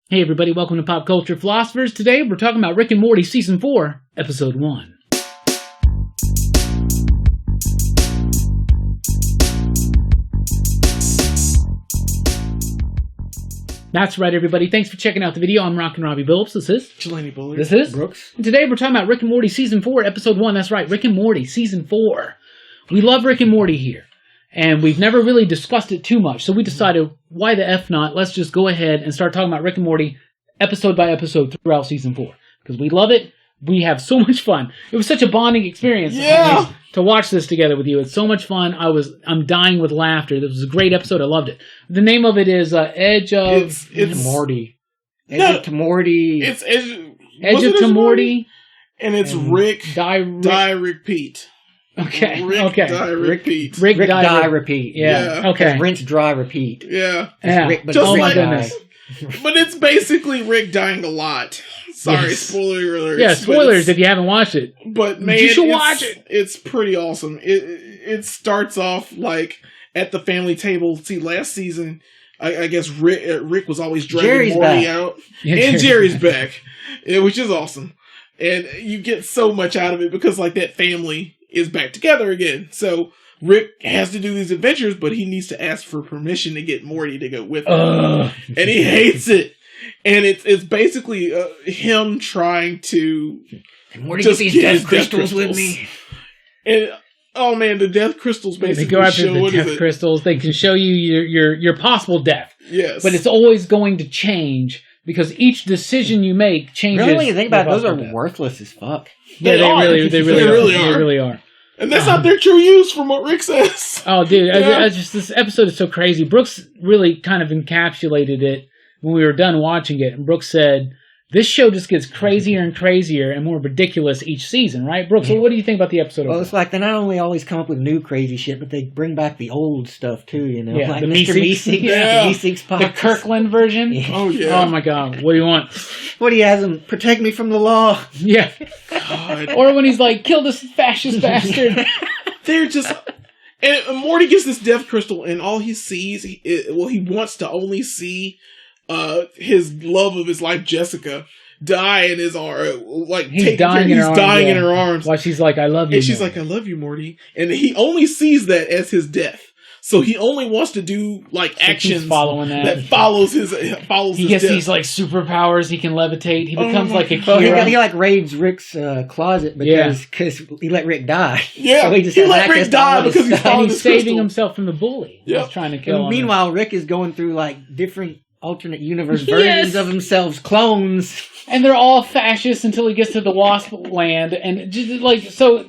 Hey everybody, welcome to Pop Culture Philosophers. Today we're talking about Rick and Morty Season 4, Episode 1. That's right everybody, thanks for checking out the video. I'm Rockin Robbie Billups, this is Jelani, Bullard. This is Brooks. And today we're talking about Rick and Morty Season 4, Episode 1. That's right, Rick and Morty Season 4. We love Rick and Morty here. And we've never really discussed it too much, so we decided, why the F not? Let's just go ahead and start talking about Rick and Morty episode by episode throughout Season 4. Because we love it. We have so much fun. It was such a bonding experience to watch this together with you. It's so much fun. I'm dying with laughter. This was a great episode. I loved it. The name of it is Edge of Tomorty. Edge of Tomorty. It's Edge of Tomorty. And it's Rick. Die Rickpeat. Okay. Rick, okay. Die Rickpeat. Rick Die Repeat. Yeah. Yeah. Okay. Rinse, dry, repeat. Yeah. Yeah. Rick, but Just oh my like- goodness. But it's basically Rick dying a lot. Sorry, Yes. spoiler alert. Yeah, spoilers if you haven't watched it. But man, You should watch it. It's pretty awesome. It starts off like at the family table. See, last season, I guess Rick was always dragging Jerry's Morty back. out, Yeah, and Jerry's back, which is awesome. And you get so much out of it because like that family is back together again. So Rick has to do these adventures, but he needs to ask for permission to get Morty to go with him, and he hates it. And it's basically him trying to Morty, just get these get death his crystals with me. And oh man, the death crystals They basically go after show the what is death it? crystals. They can show you your possible death. Yes, But it's always going to change because each decision you make changes. Really, when you think about it, your those are possible death. worthless as fuck. Yeah, They are. they They really really are. are. They really are. and that's not their true use from what Rick says. Oh, dude, Yeah. I just this episode is so crazy. Brooks really kind of encapsulated it when we were done watching it, and Brooks said, "This show just gets crazier and crazier and more ridiculous each season." Right, Brooks? So what do you think about the episode? Well, overall? it's like they not only always come up with new crazy shit, but they bring back the old stuff too, you know? Yeah, like the Mr. Meeseeks. Meeseeks, Yeah. the Meeseeks the pops. Kirkland version. Yeah. Oh yeah. Oh my God! What do you want? What he has him, protect me from the law. Yeah. God. Or when he's like, "Kill this fascist bastard." They're just. And Morty gets this death crystal, and all he sees, he wants to only see his love of his life, Jessica, die in his arms. Like He's dying in her arms. dying in Yeah. her arms. Why she's like, "I love you." And she's Morty. like, I love you, Morty. And he only sees that as his death. So he only wants to do like So actions he's following that. follows his He his gets death. these like superpowers. He can levitate. He Oh becomes my like a God. Well, Kira. he like raids Rick's closet because he let Rick die. Yeah, So just he has let access Rick to die all his because he's stuff. following and he's this saving crystal. himself from the bully. Yep. He's trying to kill And him. meanwhile, Rick is going through like different alternate universe Yes. versions of himself, clones. And they're all fascists until he gets to the Wasp land. And just like, so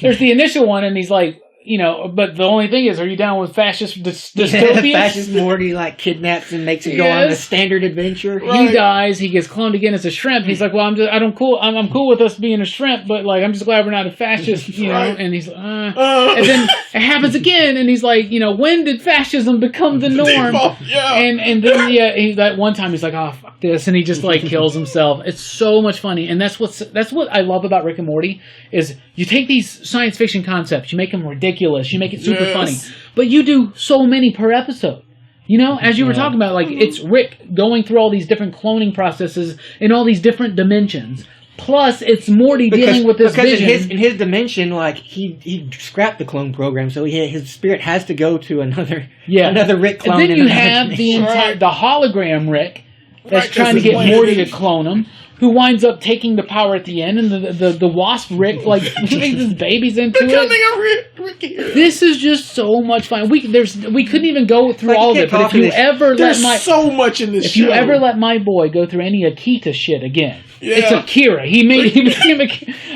there's the initial one, and he's like, you know, but the only thing is, are you down with fascist dystopias? Fascist Morty like kidnaps and makes him go on a Yes. standard adventure. He dies. He gets cloned again as a shrimp. He's like, "Well, I'm cool with us being a shrimp, but like, I'm just glad we're not a fascist, you know." Right. And he's like, and then it happens again, and he's like, "You know, when did fascism become the norm?" Yeah. And then that one time he's like, "Oh fuck this," and he just like kills himself. It's so much funny, and that's what I love about Rick and Morty is you take these science fiction concepts, you make them ridiculous, you make it super Yes. funny, but you do so many per episode. You know, as you were talking about, like, it's Rick going through all these different cloning processes in all these different dimensions. Plus, it's Morty dealing with this because vision. in his dimension, like he scrapped the clone program, so his spirit has to go to another Rick clone. And then in you another have dimension. the hologram Rick that's Right, trying to that's get his Morty plan. to clone him, who winds up taking the power at the end, and the Wasp Rick, like, makes his babies into Becoming it. a Rick hero. This is just so much fun. We couldn't even go through Like, all of you it, can't but if talk you to this- ever There's let so much in this If show. you ever let my boy go through any Akita shit again, Yeah. it's Akira. He became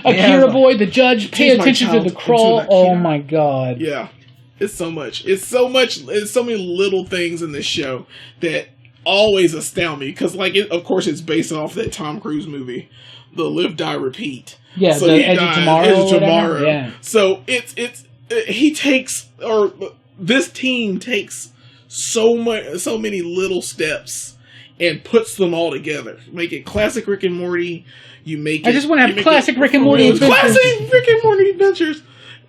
Akira boy, the judge. Pay Teach my attention to child the into crawl. an Oh Akira. my God. Yeah. It's so much. It's so many little things in this show that always astound me. Because, like, of course, it's based off that Tom Cruise movie, The Live, Die, Repeat. Yeah, So the he Edge of died, Tomorrow. Edge of or whatever. Tomorrow. Yeah. So he takes, or this team takes so many little steps and puts them all together. Make it classic Rick and Morty. You make it. I just want to have you make classic it- Rick and Morty adventures. Classic Rick and Morty adventures.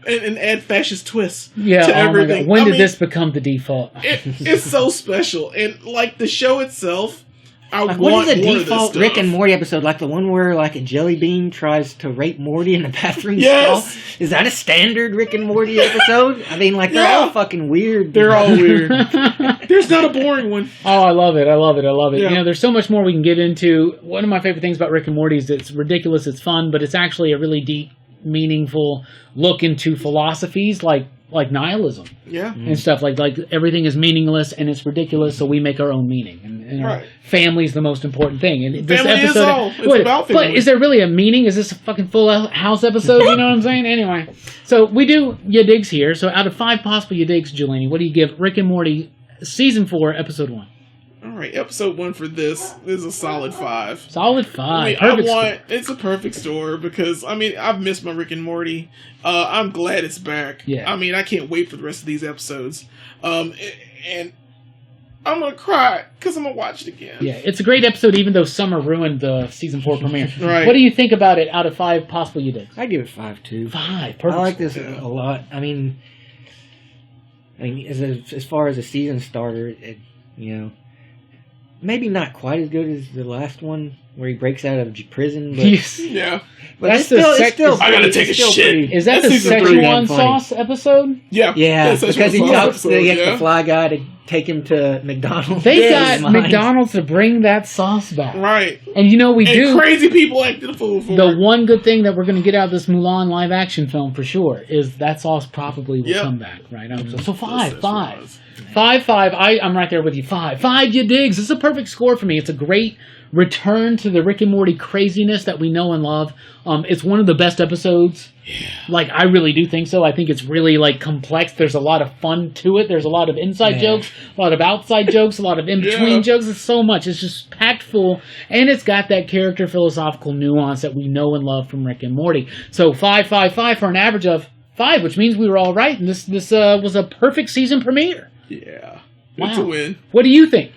And add fascist twists Yeah, to oh my everything. God. When I did mean, this become the default? it's so special. And like the show itself, Like, what is a default Rick and Morty episode? Like the one where like a jelly bean tries to rape Morty in the bathroom stall? Is that a standard Rick and Morty episode? I mean, like, they're all fucking weird. They're all weird. There's not a boring one. Oh, I love it. I love it. I love it. Yeah. You know, there's so much more we can get into. One of my favorite things about Rick and Morty is it's ridiculous, it's fun, but it's actually a really deep, meaningful look into philosophies like nihilism. Yeah. And stuff like everything is meaningless and it's ridiculous, so we make our own meaning. And our family's the most important thing. And this family episode, is all. It's about family. But is there really a meaning? Is this a fucking Full House episode? You know what I'm saying? Anyway, so we do ya digs here. So out of 5 possible ya digs, Jelani, what do you give Rick and Morty Season 4, Episode 1? All right, Episode 1 for this is a solid 5. Solid 5. I mean, Perfect it's a perfect story because, I mean, I've missed my Rick and Morty. I'm glad it's back. Yeah. I mean, I can't wait for the rest of these episodes. And I'm going to cry because I'm going to watch it again. Yeah, it's a great episode even though Summer ruined the Season 4 premiere. Right. What do you think about it out of 5 possible ya digs? I'd give it 5 too. 5. Perfect. I like this a lot. I mean, as far as a season starter, you know, maybe not quite as good as the last one where he breaks out of prison. But, Yeah. but That's it's still I gotta take a shit. Is that That's the Season 3. Szechuan sauce episode? Yeah. Yeah, that's because he Szechuan talks episode, to the Fly Guy to take him to McDonald's. They got McDonald's to bring that sauce back. Right. And you know we And do. crazy people acting a fool for The it. one good thing that we're going to get out of this Mulan live action film for sure is that sauce probably will come back, right? So 5. I'm right there with you. 5 ya digs. This is a perfect score for me. It's a great return to the Rick and Morty craziness that we know and love. It's one of the best episodes. Yeah. Like, I really do think so. I think it's really, like, complex. There's a lot of fun to it. There's a lot of inside jokes, a lot of outside jokes, a lot of in-between jokes. It's so much. It's just packed full. And it's got that character philosophical nuance that we know and love from Rick and Morty. So 5 for an average of 5, which means we were all right. And this was a perfect season premiere. Yeah. Wow. It's a win. What do you think?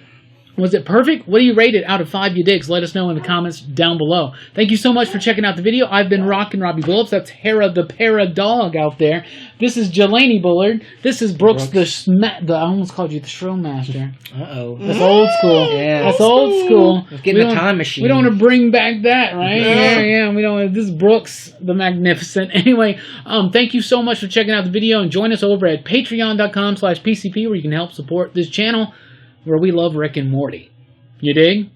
Was it perfect? What do you rate it out of 5 ya digs? Let us know in the comments down below. Thank you so much for checking out the video. I've been Rockin Robbie Billups. That's Hera the Paradog out there. This is Jelani Bullard. This is Brooks. I almost called you the Showmaster. Uh-oh. That's old school. Yeah. That's old school. Let's get in the time machine. We don't want to bring back that, right? Yeah. Yeah. We don't. This is Brooks the Magnificent. Anyway, thank you so much for checking out the video and join us over at patreon.com/PCP where you can help support this channel where we love Rick and Morty. You dig?